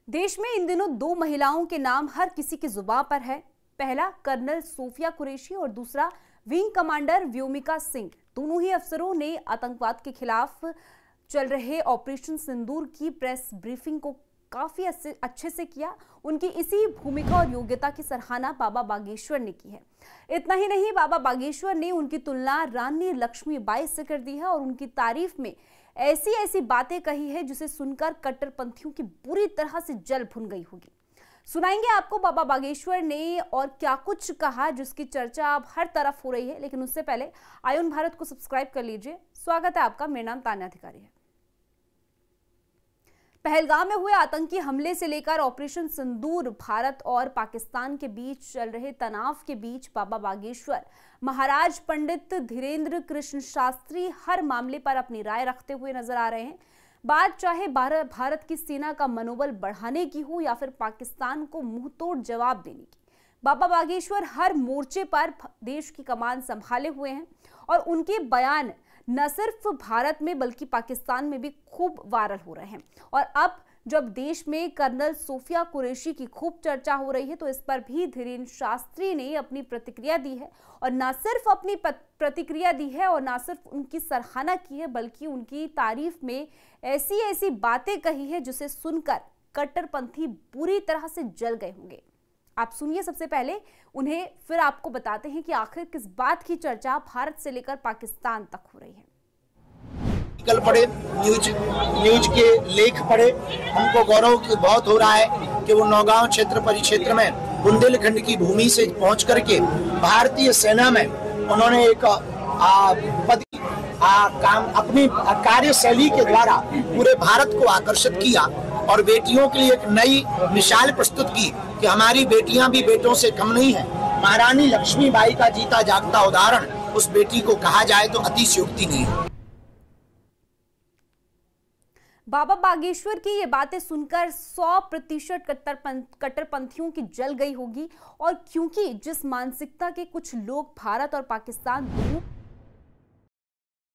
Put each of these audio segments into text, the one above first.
देश में इन दिनों दो महिलाओं के नाम हर किसी की जुबान पर है। पहला कर्नल सोफिया कुरैशी और दूसरा विंग कमांडर व्योमिका सिंह। दोनों ही अफसरों ने आतंकवाद के खिलाफ चल रहे ऑपरेशन सिंदूर की प्रेस ब्रीफिंग को काफी अच्छे से किया। उनकी इसी भूमिका और योग्यता की सराहना बाबा बागेश्वर ने की है। इतना ही नहीं, बाबा बागेश्वर ने उनकी तुलना रानी लक्ष्मीबाई से कर दी है और उनकी तारीफ में ऐसी ऐसी बातें कही है जिसे सुनकर कट्टरपंथियों की बुरी तरह से जल भुन गई होगी। सुनाएंगे आपको बाबा बागेश्वर ने और क्या कुछ कहा जिसकी चर्चा अब हर तरफ हो रही है। लेकिन उससे पहले आयुन भारत को सब्सक्राइब कर लीजिए। स्वागत है आपका, मेरा नाम तान्या अधिकारी है। पहलगाम में हुए आतंकी हमले से लेकर ऑपरेशन सिंदूर, भारत और पाकिस्तान के बीच चल रहे तनाव के बीच बाबा बागेश्वर, महाराज पंडित धीरेन्द्र कृष्ण शास्त्री हर मामले पर अपनी राय रखते हुए नजर आ रहे हैं। बात चाहे भारत की सेना का मनोबल बढ़ाने की हो या फिर पाकिस्तान को मुंहतोड़ जवाब देने की, बाबा बागेश्वर हर मोर्चे पर देश की कमान संभाले हुए हैं और उनके बयान न सिर्फ भारत में बल्कि पाकिस्तान में भी खूब वायरल हो रहे हैं। और अब जब देश में कर्नल सोफिया कुरैशी की खूब चर्चा हो रही है तो इस पर भी धीरेन्द्र शास्त्री ने अपनी प्रतिक्रिया दी है और न सिर्फ अपनी प्रतिक्रिया दी है और न सिर्फ उनकी सराहना की है बल्कि उनकी तारीफ में ऐसी ऐसी बातें कही है जिसे सुनकर कट्टरपंथी बुरी तरह से जल गए होंगे। आप सुनिए सबसे पहले उन्हें, फिर आपको बताते हैं कि आखिर किस बात की चर्चा भारत से लेकर पाकिस्तान तक हो रही है। कल पढ़े न्यूज के लेख पढ़े, हमको गौरव बहुत हो रहा है कि वो नौगांव क्षेत्र परिक्षेत्र में बुंदेलखंड की भूमि से पहुंच करके भारतीय सेना में उन्होंने एक काम अपनी कार्यशैली के द्वारा पूरे भारत को आकर्षित किया और बेटियों के लिए एक नई मिसाल प्रस्तुत की कि हमारी बेटियां भी बेटों से कम नहीं है। महारानी लक्ष्मीबाई का जीता जागता उदाहरण उस बेटी को कहा जाए तो अतिशयोक्ति नहीं है। बाबा बागेश्वर की ये बातें सुनकर 100% कट्टरपंथियों की जल गई होगी। और क्योंकि जिस मानसिकता के कुछ लोग भारत और पाकिस्तान दोनों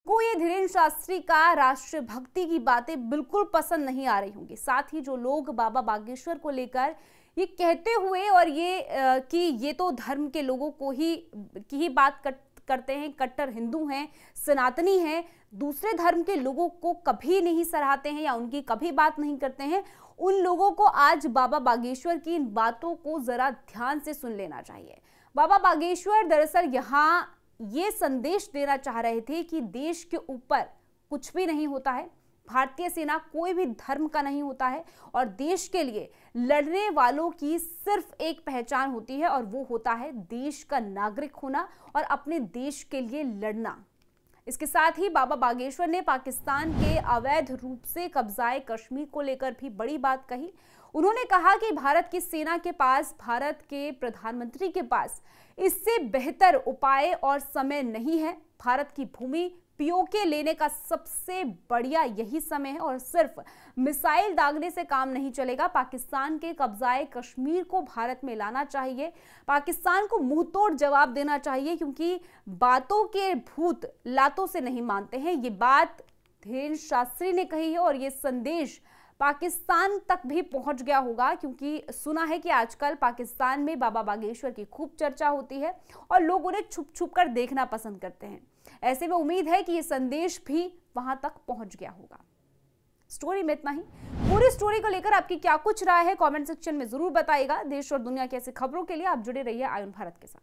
को ये धीरेन्द्र शास्त्री का राष्ट्र भक्ति की बातें बिल्कुल पसंद नहीं आ रही होंगी, साथ ही जो लोग बाबा बागेश्वर को लेकर ये कहते हुए और ये कि ये तो धर्म के लोगों को ही बात करते हैं, कट्टर हिंदू हैं, सनातनी हैं, दूसरे धर्म के लोगों को कभी नहीं सराहते हैं या उनकी कभी बात नहीं करते हैं, उन लोगों को आज बाबा बागेश्वर की इन बातों को जरा ध्यान से सुन लेना चाहिए। बाबा बागेश्वर दरअसल यहाँ ये संदेश देना चाह रहे थे कि देश के ऊपर कुछ भी नहीं होता है, भारतीय सेना कोई भी धर्म का नहीं होता है और देश के लिए लड़ने वालों की सिर्फ एक पहचान होती है और वो होता है देश का नागरिक होना और अपने देश के लिए लड़ना। इसके साथ ही बाबा बागेश्वर ने पाकिस्तान के अवैध रूप से कब्जाए कश्मीर को लेकर भी बड़ी बात कही। उन्होंने कहा कि भारत की सेना के पास, भारत के प्रधानमंत्री के पास इससे बेहतर उपाय और समय नहीं है। भारत की भूमि पीओके लेने का सबसे बढ़िया यही समय है और सिर्फ मिसाइल दागने से काम नहीं चलेगा। पाकिस्तान के कब्जाए कश्मीर को भारत में लाना चाहिए, पाकिस्तान को मुंहतोड़ जवाब देना चाहिए क्योंकि बातों के भूत लातों से नहीं मानते हैं। ये बात धीरेन्द्र शास्त्री ने कही है और ये संदेश पाकिस्तान तक भी पहुंच गया होगा क्योंकि सुना है कि आजकल पाकिस्तान में बाबा बागेश्वर की खूब चर्चा होती है और लोग उन्हें छुप छुप कर देखना पसंद करते हैं। ऐसे में उम्मीद है कि ये संदेश भी वहां तक पहुंच गया होगा। स्टोरी में इतना ही। पूरी स्टोरी को लेकर आपकी क्या कुछ राय है कमेंट सेक्शन में जरूर बताइएगा। देश और दुनिया की ऐसी खबरों के लिए आप जुड़े रहिए आयुन भारत के साथ।